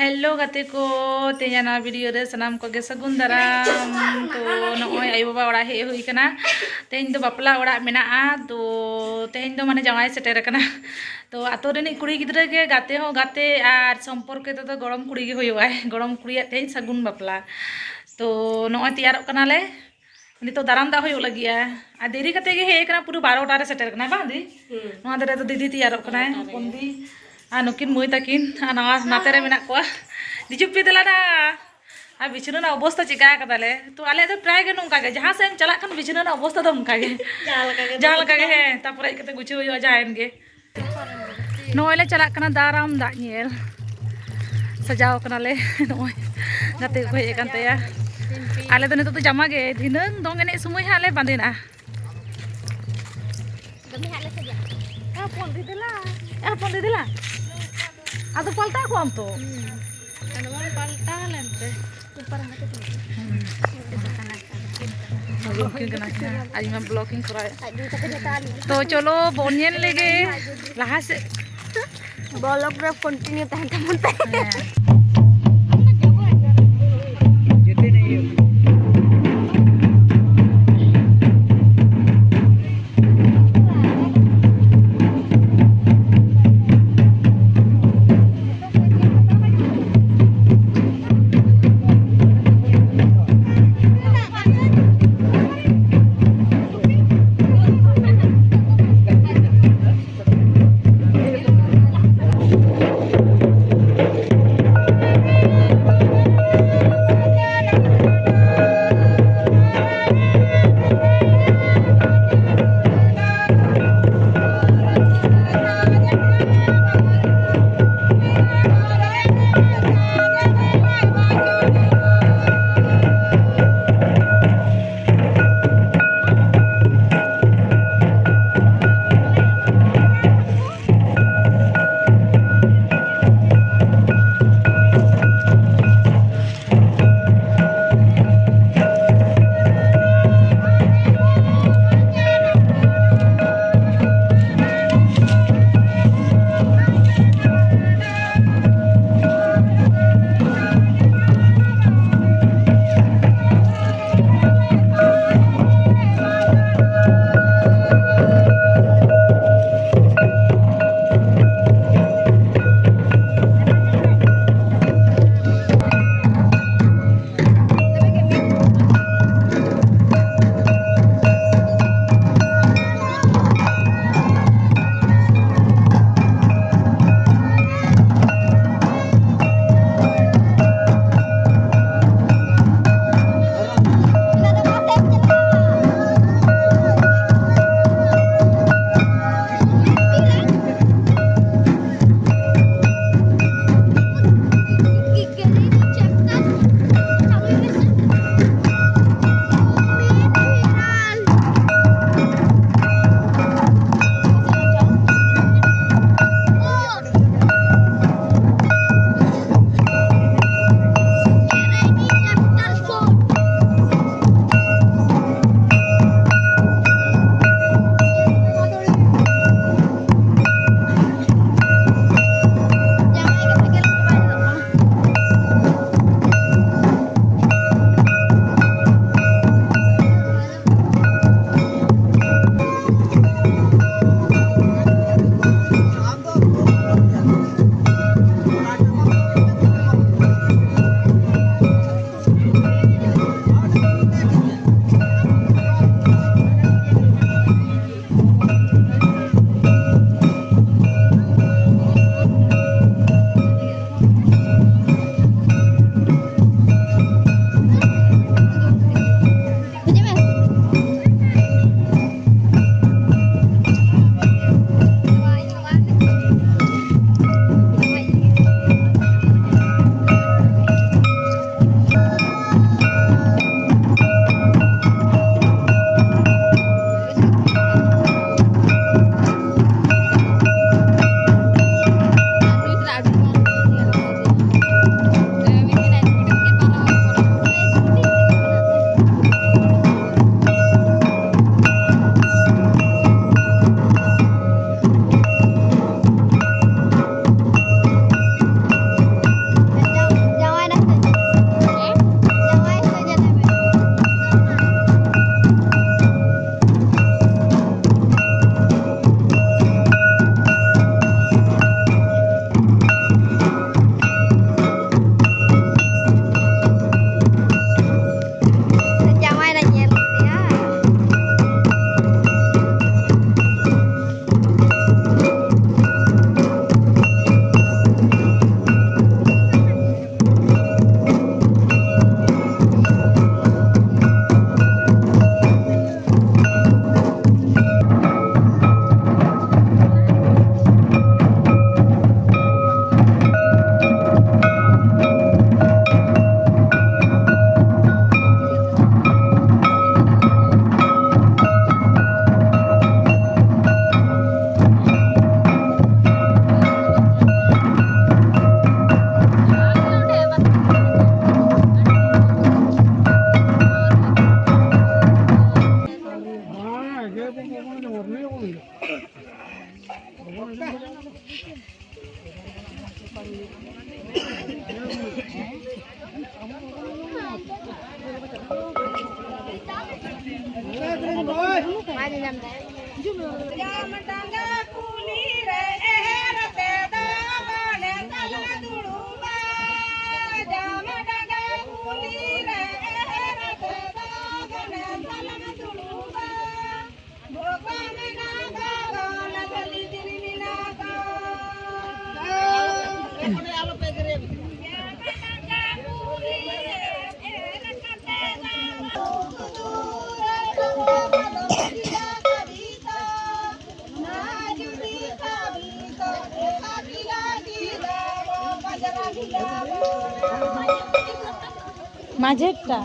Hello गाते को तेना वीडियो रे सनाम को गे सगुन दाराम तो नॉय आयो बाबा ओड़ा हे हुई कना तेन दो बापला ओड़ा मेना तो तेन दो माने जावाई सेटेर कना तो आतो रेनी कुड़ी गिद्रा के गाते हो गाते आर संपर्क तो गरम कुड़ी गे होयो आय गरम कुड़ी तेन सगुन बापला तो नॉय तैयार कना ले नितो दाराम दा होयो लगिया आ देरी कते गे हे कना पूरा 12टा रे सेटेर कना बांदी नोआ दरे तो दीदी तैयार कना पंदी आ नुकिन मुई तकिन नवा नाते रे मेना कोआ दिजुपी देलाना आ बिछना अवस्था चिका कदाले तो आले तो प्राय गे नोंका गे जहां से हम चला खन बिछना अवस्था तो उनका गे जहां लगा गे हे तापर कते गुछु होयो जायन गे नोयले चला कना दाराम दा नेल सजाव कना ले नोय गाते को हे कान तया आले तो नितो तो जमा गे धिनंग दोंग एने समय हाले बांदेना दमी हाले सजा फोन दे दिला आदो पलटा को हम तो पलटा लेंते ऊपर हाथ आज मैं ब्लॉगिंग तो चलो बोनियन लेगे लहा से ब्लॉग रे कंटिन्यू तहन Mari nam dai. माझे एकटा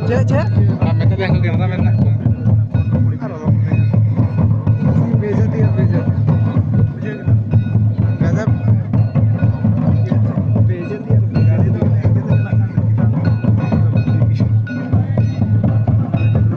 चे चे